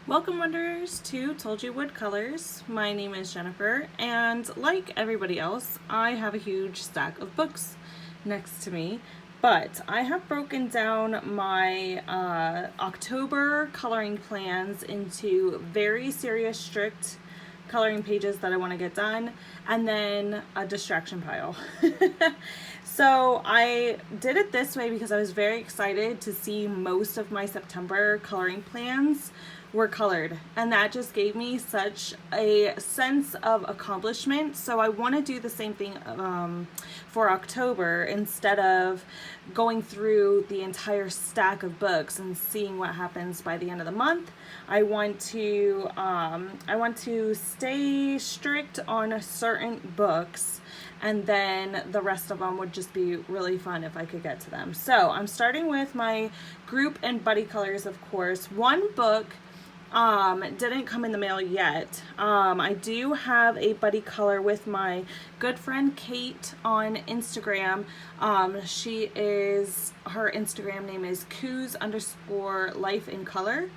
Welcome Wonders to Told You Wood Colors. My name is Jennifer, and like everybody else, I have a huge stack of books next to me, but I have broken down my October coloring plans into very serious, strict coloring pages that I want to get done, and then a distraction pile. So I did it this way because I was very excited to see most of my September coloring plans were colored, and that just gave me such a sense of accomplishment. So I want to do the same thing for October. Instead of going through the entire stack of books and seeing what happens by the end of the month, I want to stay strict on certain books, and then the rest of them would just be really fun if I could get to them. So I'm starting with my group and buddy colors, of course. One book didn't come in the mail yet. I do have a buddy color with my good friend Kate on Instagram. Her Instagram name is coos_life in color.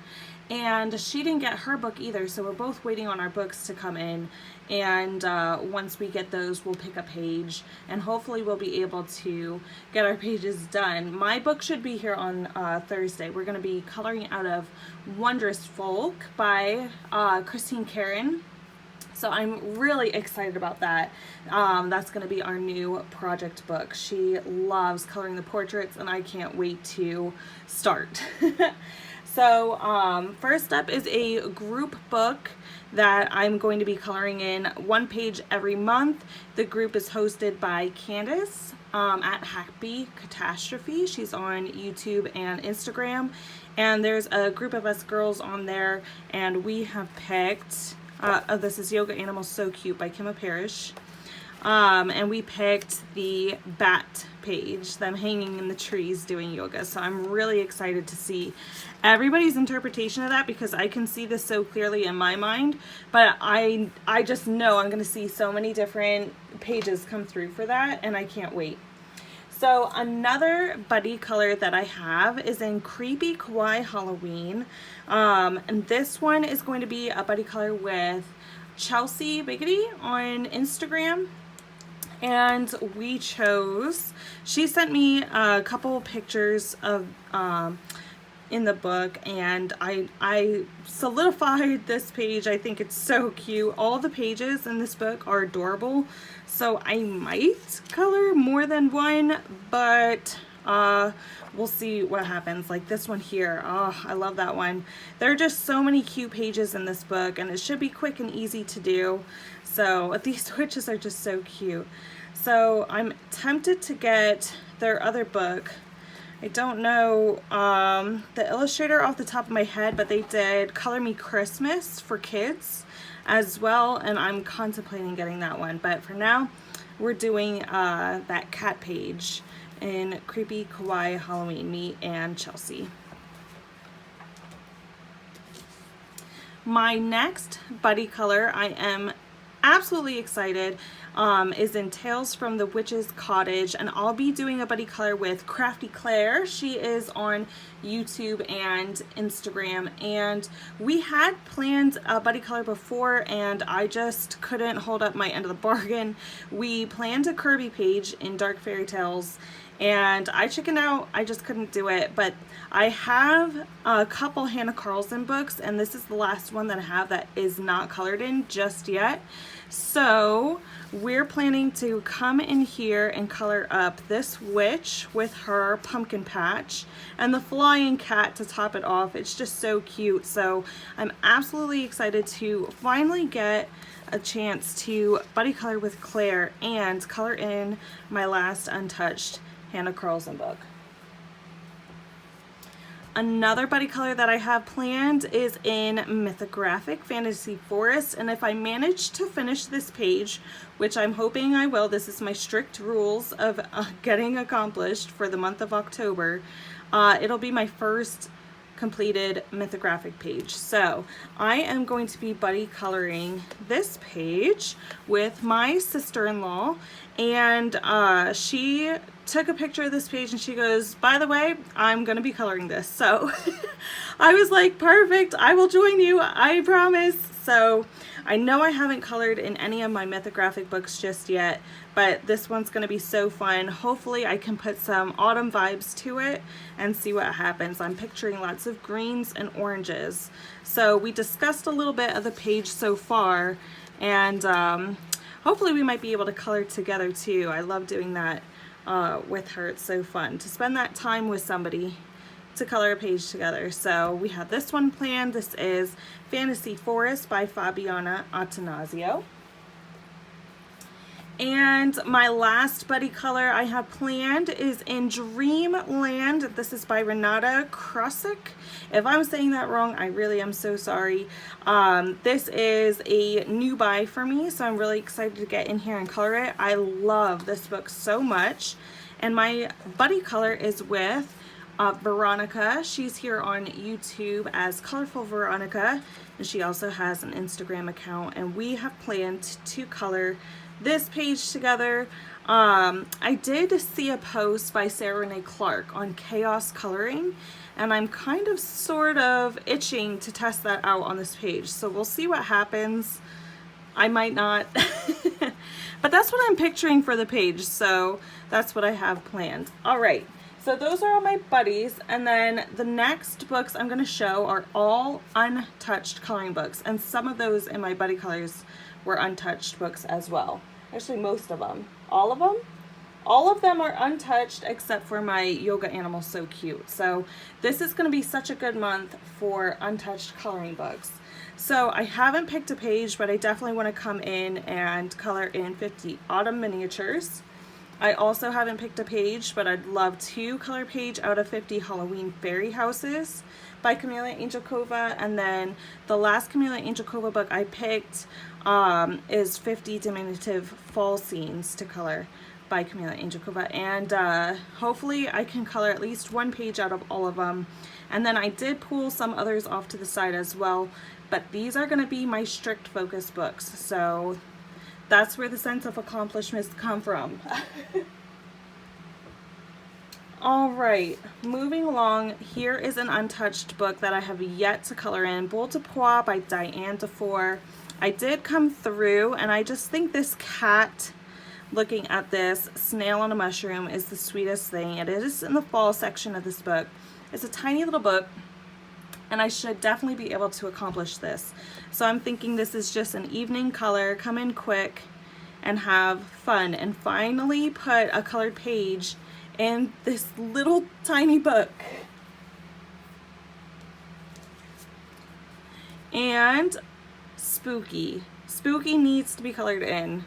And she didn't get her book either, so we're both waiting on our books to come in. And once we get those, we'll pick a page, and hopefully we'll be able to get our pages done. My book should be here on Thursday. We're going to be coloring out of Wondrous Folk by Christine Karen. So I'm really excited about that. That's going to be our new project book. She loves coloring the portraits, and I can't wait to start. So first up is a group book that I'm going to be coloring in one page every month. The group is hosted by Candace at Happy Catastrophe. She's on YouTube and Instagram. And there's a group of us girls on there, and we have picked, this is Yoga Animals So Cute by Kimma Parrish. And we picked the bat page, them hanging in the trees doing yoga. So I'm really excited to see everybody's interpretation of that, because I can see this so clearly in my mind, but I just know I'm going to see so many different pages come through for that, and I can't wait. So another buddy color that I have is in Creepy Kawaii Halloween, and this one is going to be a buddy color with Chelsea Biggity on Instagram. And she sent me a couple pictures of in the book, and I solidified this page. I think it's so cute. All the pages in this book are adorable, so I might color more than one, but we'll see what happens. Like this one here, oh, I love that one. There are just so many cute pages in this book, and it should be quick and easy to do. So these witches are just so cute. So I'm tempted to get their other book. I don't know the illustrator off the top of my head, but they did Color Me Christmas for kids as well, and I'm contemplating getting that one. But for now, we're doing that cat page in Creepy Kawaii Halloween, me and Chelsea. My next buddy color, I am absolutely excited, is in Tales from the Witch's Cottage, and I'll be doing a buddy color with Crafty Claire. She is on YouTube and Instagram, and we had planned a buddy color before, and I just couldn't hold up my end of the bargain. We planned a Kirby page in Dark Fairy Tales, and I chickened out. I just couldn't do it, but I have a couple Hannah Carlson books, and this is the last one that I have that is not colored in just yet. So we're planning to come in here and color up this witch with her pumpkin patch and the flying cat to top it off. It's just so cute. So I'm absolutely excited to finally get a chance to buddy color with Claire and color in my last untouched Hannah Carlson book. Another buddy color that I have planned is in Mythographic Fantasy Forest, and if I manage to finish this page, which I'm hoping I will, this is my strict rules of getting accomplished for the month of October, it'll be my first completed mythographic page. So I am going to be buddy coloring this page with my sister-in-law, and she took a picture of this page and she goes, by the way, I'm gonna be coloring this. So I was like, perfect, I will join you, I promise. So I know I haven't colored in any of my mythographic books just yet, but this one's going to be so fun. Hopefully I can put some autumn vibes to it and see what happens. I'm picturing lots of greens and oranges. So we discussed a little bit of the page so far, and hopefully we might be able to color together too. I love doing that with her. It's so fun to spend that time with somebody to color a page together. So we have this one planned. This is Fantasy Forest by Fabiana Attanasio. And my last buddy color I have planned is in Dreamland. This is by Renata Krosik. If I'm saying that wrong, I really am so sorry. This is a new buy for me, so I'm really excited to get in here and color it. I love this book so much. And my buddy color is with Veronica. She's here on YouTube as Colorful Veronica, and she also has an Instagram account, and we have planned to color this page together. I did see a post by Sarah Renee Clark on chaos coloring, and I'm kind of sort of itching to test that out on this page, so we'll see what happens. I might not but that's what I'm picturing for the page, so that's what I have planned. All right, so those are all my buddies, and then the next books I'm going to show are all untouched coloring books, and some of those in my buddy colors were untouched books as well. Actually, most of them. All of them? All of them are untouched except for my yoga animal So Cute. So this is going to be such a good month for untouched coloring books. So I haven't picked a page, but I definitely want to come in and color in 50 autumn miniatures. I also haven't picked a page, but I'd love to color a page out of 50 Halloween fairy houses by Kamila Angelkova. And then the last Kamila Angelkova book I picked is 50 diminutive fall scenes to color by Kamila Angelkova. And hopefully I can color at least one page out of all of them. And then I did pull some others off to the side as well, but these are going to be my strict focus books. So that's where the sense of accomplishments come from. All right, moving along, here is an untouched book that I have yet to color in, Boule de Pois by Diane Dufour. I did come through, and I just think this cat looking at this snail on a mushroom is the sweetest thing. It is in the fall section of this book. It's a tiny little book, and I should definitely be able to accomplish this. So I'm thinking this is just an evening color, come in quick and have fun, and finally put a colored page in this little tiny book. And spooky. Spooky needs to be colored in.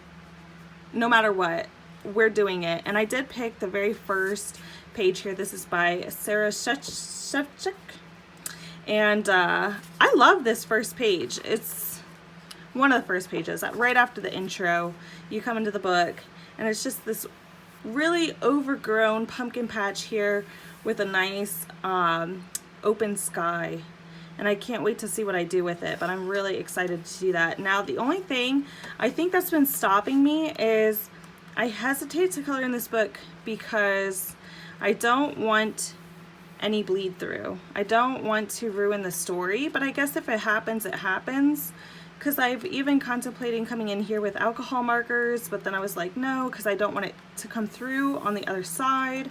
No matter what, we're doing it. And I did pick the very first page here. This is by Sarah Shevchik. And I love this first page. It's one of the first pages. Right after the intro, you come into the book, and it's just this really overgrown pumpkin patch here with a nice open sky. And I can't wait to see what I do with it, but I'm really excited to do that. Now, the only thing I think that's been stopping me is I hesitate to color in this book because I don't want any bleed through. I don't want to ruin the story, but I guess if it happens, it happens. Because I've even contemplating coming in here with alcohol markers, but then I was like, no, because I don't want it to come through on the other side.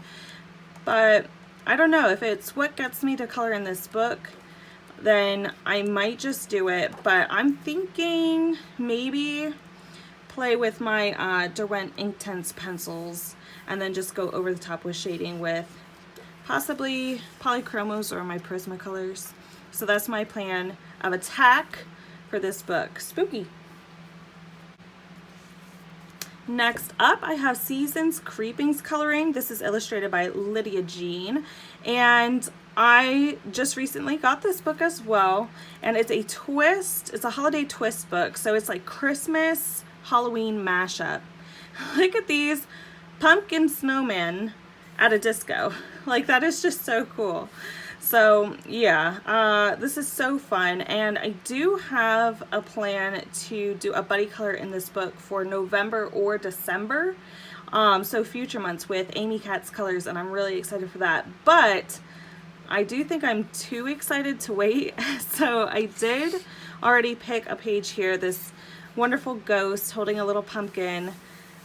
But I don't know, if it's what gets me to color in this book, then I might just do it. But I'm thinking maybe play with my Derwent Inktense pencils and then just go over the top with shading with possibly polychromos or my Prismacolors. So that's my plan of attack for this book. Spooky. Next up, I have Seasons Creepings coloring. This is illustrated by Lydia Jean, and I just recently got this book as well, and it's a twist. It's a holiday twist book, so it's like Christmas Halloween mashup. Look at these pumpkin snowmen at a disco. Like, that is just so cool. So yeah, this is so fun, and I do have a plan to do a buddy color in this book for November or December, so future months with Amy Katz colors, and I'm really excited for that. But I do think I'm too excited to wait, so I did already pick a page here, this wonderful ghost holding a little pumpkin.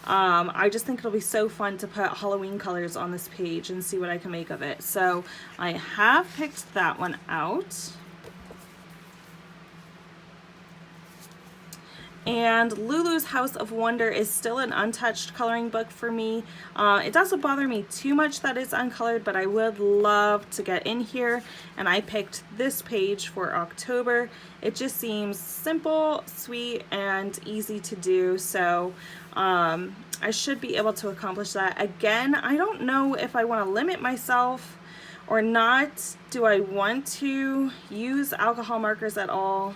I just think it'll be so fun to put Halloween colors on this page and see what I can make of it. So I have picked that one out. And Lulu's House of Wonder is still an untouched coloring book for me. It doesn't bother me too much that it's uncolored, but I would love to get in here, and I picked this page for October. It just seems simple, sweet, and easy to do, so I should be able to accomplish that. Again, I don't know if I want to limit myself or not. Do I want to use alcohol markers at all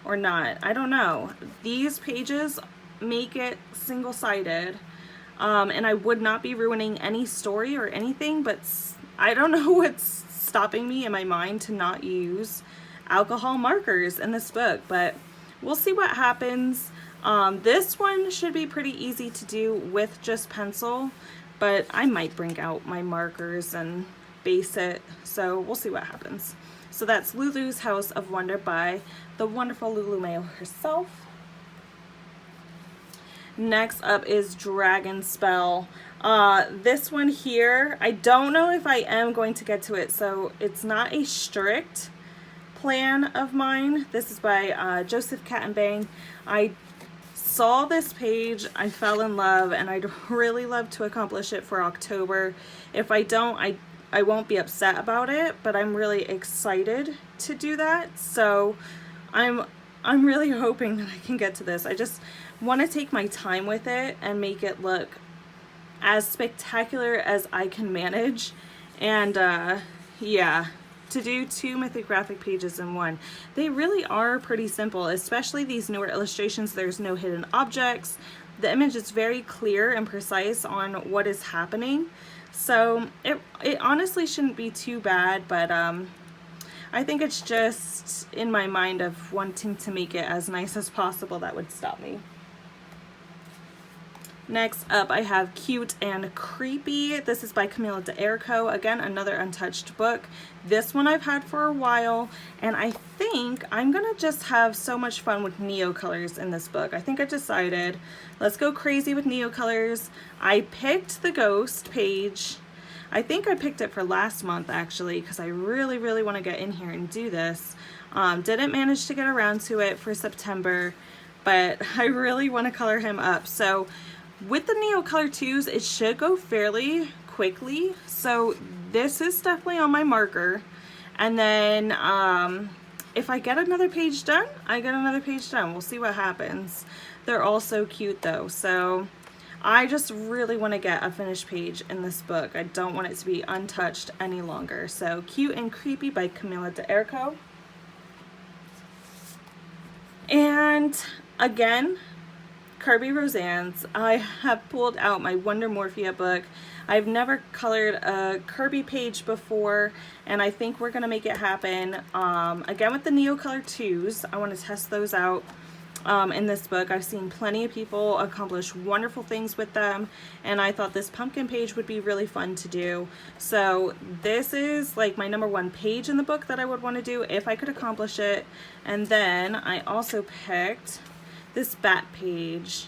or not? I don't know. These pages make it single-sided, and I would not be ruining any story or anything, but I don't know what's stopping me in my mind to not use alcohol markers in this book, but we'll see what happens. This one should be pretty easy to do with just pencil, but I might bring out my markers and base it, so we'll see what happens. So that's Lulu's House of Wonder by the wonderful Lulu Mayo herself. Next up is Dragon Spell. This one here, I don't know if I am going to get to it, so it's not a strict plan of mine. This is by Joseph Kattenbang. I saw this page, I fell in love, and I'd really love to accomplish it for October. If I don't, I won't be upset about it, but I'm really excited to do that. So I'm really hoping that I can get to this. I just want to take my time with it and make it look as spectacular as I can manage. And yeah, to do 2 mythographic pages in one. They really are pretty simple, especially these newer illustrations. There's no hidden objects. The image is very clear and precise on what is happening. So it honestly shouldn't be too bad, but I think it's just in my mind of wanting to make it as nice as possible that would stop me. Next up, I have Cute and Creepy. This is by Camila D'Errico. Again, another untouched book. This one I've had for a while, and I think I'm gonna just have so much fun with Neo colors in this book. I think I decided, let's go crazy with Neo colors. I picked the Ghost page. I think I picked it for last month actually, because I really want to get in here and do this. Didn't manage to get around to it for September, but I really want to color him up. So with the Neo Color 2s, it should go fairly quickly. So this is definitely on my marker. And then if I get another page done, I get another page done. We'll see what happens. They're all so cute though. So I just really want to get a finished page in this book. I don't want it to be untouched any longer. So Cute and Creepy by Camila D'Errico. And again, Kirby Roseanne's. I have pulled out my Wonder Morphia book. I've never colored a Kirby page before, and I think we're going to make it happen. Again with the Neo Color 2s, I want to test those out in this book. I've seen plenty of people accomplish wonderful things with them, and I thought this pumpkin page would be really fun to do. So this is like my #1 page in the book that I would want to do if I could accomplish it. And then I also picked this bat page.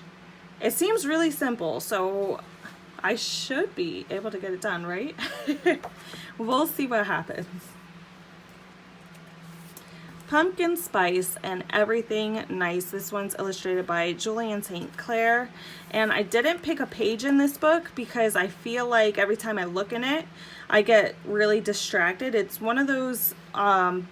It seems really simple, so I should be able to get it done, right? We'll see what happens. Pumpkin Spice and Everything Nice. This one's illustrated by Julian St. Clair. And I didn't pick a page in this book because I feel like every time I look in it, I get really distracted. It's one of those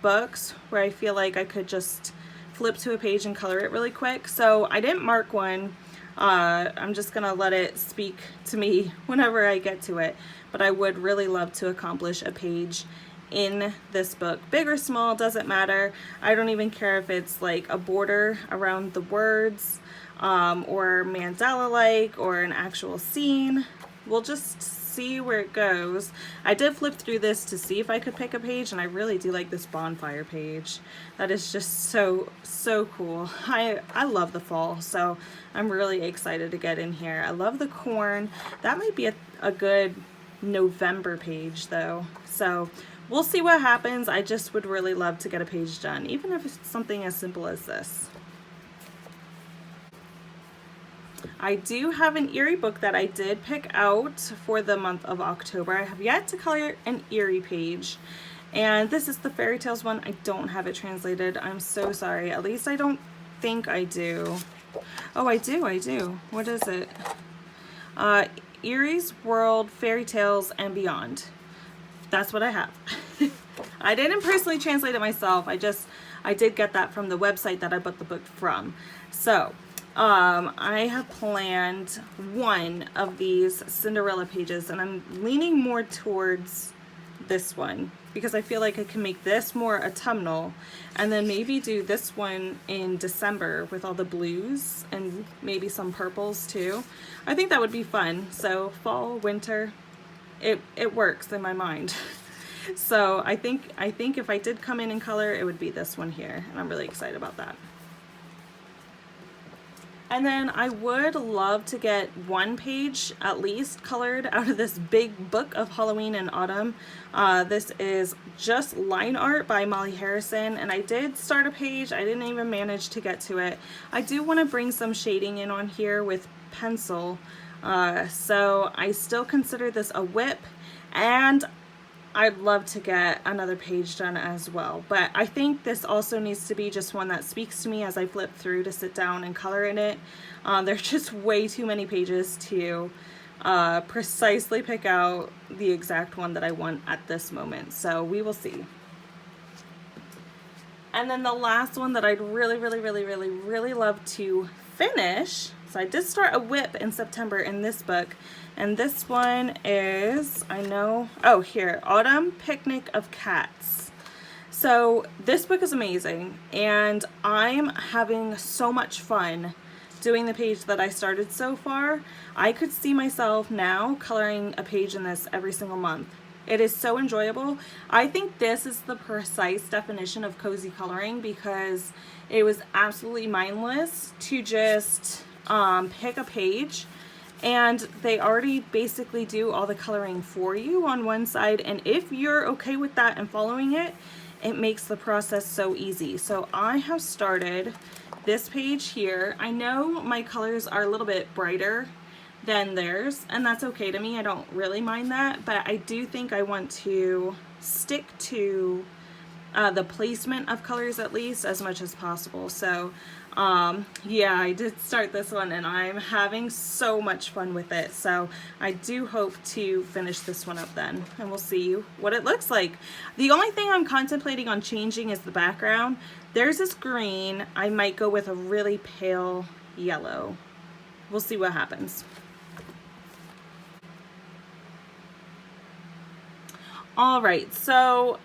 books where I feel like I could just flip to a page and color it really quick. So I didn't mark one. I'm just gonna let it speak to me whenever I get to it. But I would really love to accomplish a page in this book. Big or small, doesn't matter. I don't even care if it's like a border around the words or mandala-like or an actual scene. we'll just see where it goes. I did flip through this to see if I could pick a page, and I really do like this bonfire page. That is just so cool. I love the fall, so I'm really excited to get in here. I love the corn. That might be a good November page though, so we'll see what happens. I just would really love to get a page done, even if it's something as simple as this. I do have an Erie book that I did pick out for the month of October. I have yet to color an Erie page, and this is the Fairy Tales one. I don't have it translated. I'm so sorry. At least I don't think I do. Oh, I do. What is it? Erie's World, Fairy Tales, and Beyond. That's what I have. I didn't personally translate it myself. I did get that from the website that I bought the book from. So I have planned one of these Cinderella pages, and I'm leaning more towards this one because I feel like I can make this more autumnal, and then maybe do this one in December with all the blues and maybe some purples too. I think that would be fun. So fall, winter, it works in my mind. So I think if I did come in and color, it would be this one here, and I'm really excited about that. And then I would love to get one page at least colored out of this big book of Halloween and Autumn. This is just line art by Molly Harrison, and I did start a page. I didn't even manage to get to it. I do want to bring some shading in on here with pencil, so I still consider this a whip, and I'd love to get another page done as well. But I think this also needs to be just one that speaks to me as I flip through to sit down and color in it. There's just way too many pages to precisely pick out the exact one that I want at this moment. So we will see. And then the last one that I'd really love to finish. So I did start a whip in September in this book, and this one is, here, Autumn Picnic of Cats. So this book is amazing, and I'm having so much fun doing the page that I started so far. I could see myself now coloring a page in this every single month. It is so enjoyable. I think this is the precise definition of cozy coloring, because it was absolutely mindless to just pick a page, and they already basically do all the coloring for you on one side, and if you're okay with that and following it, it makes the process so easy. So I have started this page here. I know my colors are a little bit brighter than theirs, and that's okay to me. I don't really mind that, but I do think I want to stick to the placement of colors at least as much as possible. So yeah, I did start this one, and I'm having so much fun with it. So I do hope to finish this one up then, and we'll see what it looks like. The only thing I'm contemplating on changing is the background. There's this green. I might go with a really pale yellow. We'll see what happens. All right, so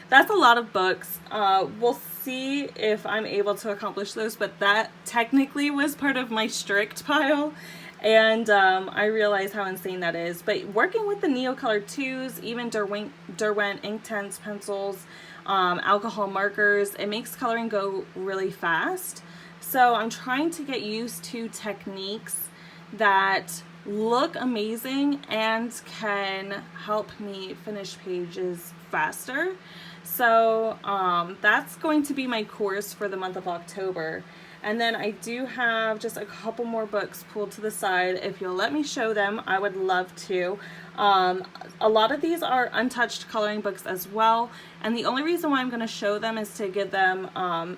that's a lot of books. We'll see if I'm able to accomplish those, but that technically was part of my strict pile, and I realize how insane that is. But working with the Neocolor 2s, even Derwent Inktense pencils, alcohol markers, it makes coloring go really fast. So I'm trying to get used to techniques that look amazing and can help me finish pages faster. So that's going to be my course for the month of October. And then I do have just a couple more books pulled to the side. If you'll let me show them, I would love to. A lot of these are untouched coloring books as well, and the only reason why I'm going to show them is to give them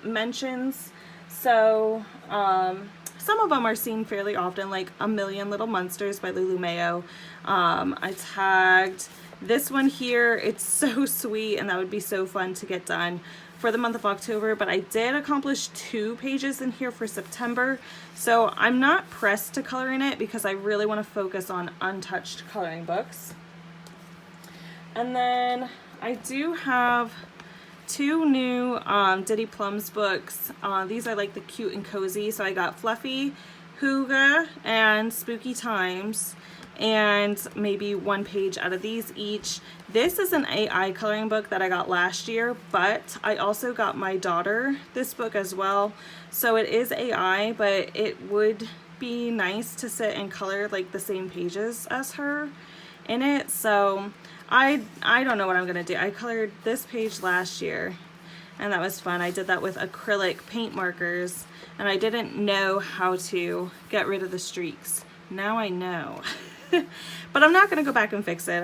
mentions. So some of them are seen fairly often, like A Million Little Monsters by Lulu Mayo. I tagged this one here. It's so sweet, and that would be so fun to get done for the month of October, but I did accomplish 2 pages in here for September, so I'm not pressed to color in it because I really want to focus on untouched coloring books. And then I do have 2 new Diddy Plums books. These are like the cute and cozy, so I got Fluffy hygge and spooky times, and maybe one page out of these each. This is an AI coloring book that I got last year, but I also got my daughter this book as well. So it is AI, but it would be nice to sit and color like the same pages as her in it. So I don't know what I'm gonna do. I colored this page last year and that was fun. I did that with acrylic paint markers and I didn't know how to get rid of the streaks. Now I know. But I'm not gonna go back and fix it.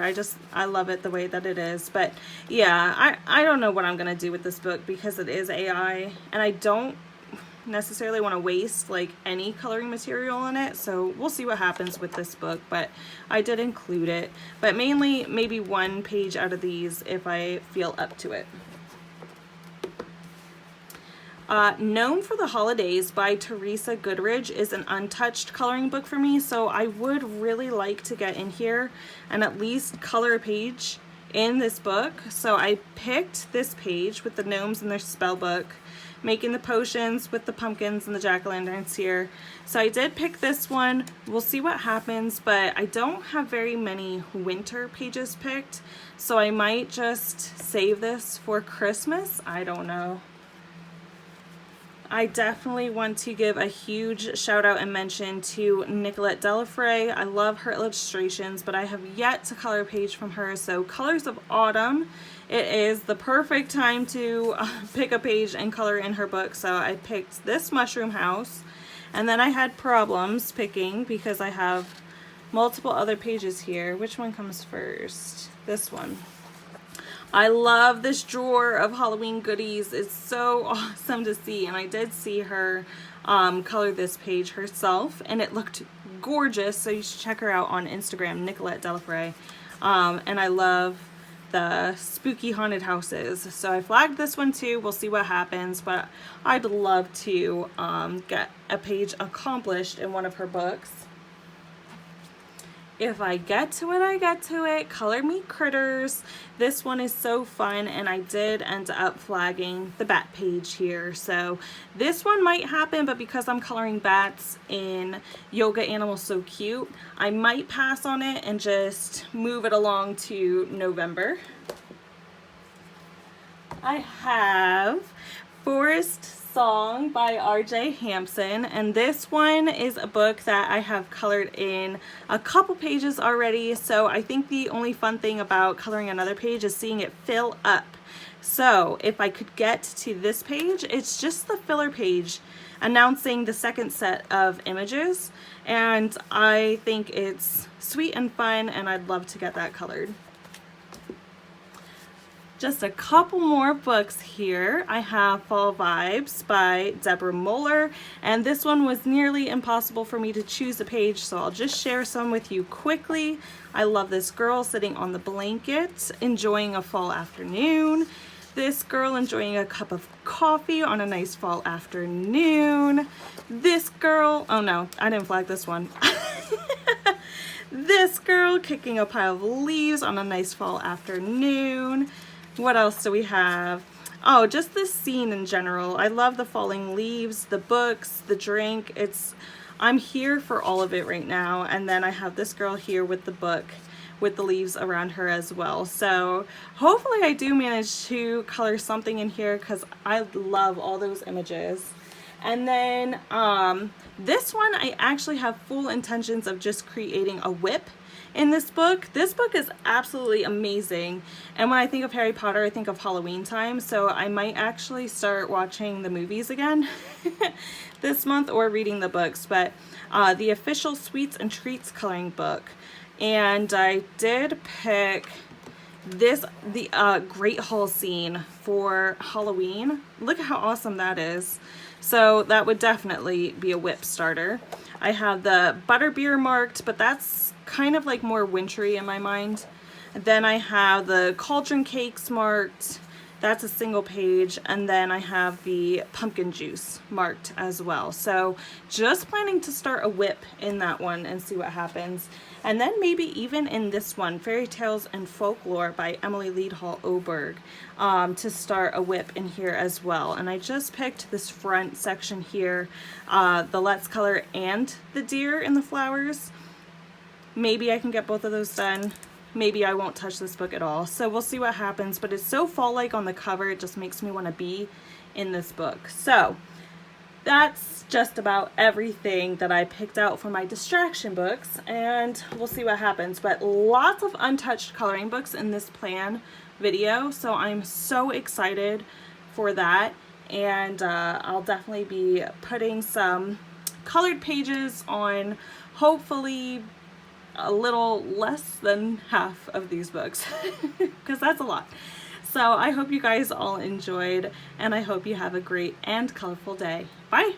I love it the way that it is. But yeah, I don't know what I'm gonna do with this book because it is AI and I don't necessarily want to waste like any coloring material in it, so we'll see what happens with this book, but I did include it, but mainly maybe one page out of these if I feel up to it. Known for the Holidays by Teresa Goodridge is an untouched coloring book for me, so I would really like to get in here and at least color a page in this book. So I picked this page with the gnomes and their spell book, making the potions with the pumpkins and the jack-o'-lanterns here. So I did pick this one. We'll see what happens, but I don't have very many winter pages picked, so I might just save this for Christmas. I don't know. I definitely want to give a huge shout out and mention to Nicolette Delafray. I love her illustrations, but I have yet to color a page from her. So Colors of Autumn, it is the perfect time to pick a page and color in her book. So I picked this mushroom house, and then I had problems picking because I have multiple other pages here. Which one comes first? This one. I love this drawer of Halloween goodies. It's so awesome to see, and I did see her color this page herself, and it looked gorgeous, so you should check her out on Instagram, Nicolette Delafray. And I love the spooky haunted houses, so I flagged this one too. We'll see what happens, but I'd love to get a page accomplished in one of her books. If I get to it, I get to it. Color Me Critters. This one is so fun, and I did end up flagging the bat page here. So this one might happen, but because I'm coloring bats in Yoga Animals So Cute, I might pass on it and just move it along to November. I have Forest Song by R.J. Hampson, and this one is a book that I have colored in a couple pages already, so I think the only fun thing about coloring another page is seeing it fill up. So if I could get to this page, it's just the filler page announcing the second set of images, and I think it's sweet and fun, and I'd love to get that colored. Just a couple more books here. I have Fall Vibes by Deborah Moeller, and this one was nearly impossible for me to choose a page, so I'll just share some with you quickly. I love this girl sitting on the blanket, enjoying a fall afternoon. This girl enjoying a cup of coffee on a nice fall afternoon. This girl, oh no, I didn't flag this one. This girl kicking a pile of leaves on a nice fall afternoon. What else do we have? Oh, just this scene in general. I love the falling leaves, the books, the drink. I'm here for all of it right now. And then I have this girl here with the book with the leaves around her as well. So hopefully I do manage to color something in here because I love all those images. And then this one, I actually have full intentions of just creating a whip in this book. This book is absolutely amazing, and when I think of Harry Potter, I think of Halloween time, so I might actually start watching the movies again this month or reading the books. But the official Sweets and Treats coloring book, and I did pick this, the Great Hall scene for Halloween. Look at how awesome that is. So that would definitely be a whip starter. I have the Butterbeer marked, but that's kind of like more wintry in my mind. Then I have the Cauldron Cakes marked. That's a single page, and then I have the pumpkin juice marked as well. So just planning to start a WIP in that one and see what happens. And then maybe even in this one, Fairy Tales and Folklore by Emily Leadhall Oberg, to start a WIP in here as well. And I just picked this front section here, the Let's Color and the deer in the flowers. Maybe I can get both of those done. Maybe I won't touch this book at all. So we'll see what happens, but it's so fall-like on the cover, it just makes me want to be in this book. So that's just about everything that I picked out for my distraction books, and we'll see what happens. But lots of untouched coloring books in this plan video, so I'm so excited for that. And I'll definitely be putting some colored pages on, hopefully a little less than half of these books, because that's a lot. So I hope you guys all enjoyed, and I hope you have a great and colorful day. Bye!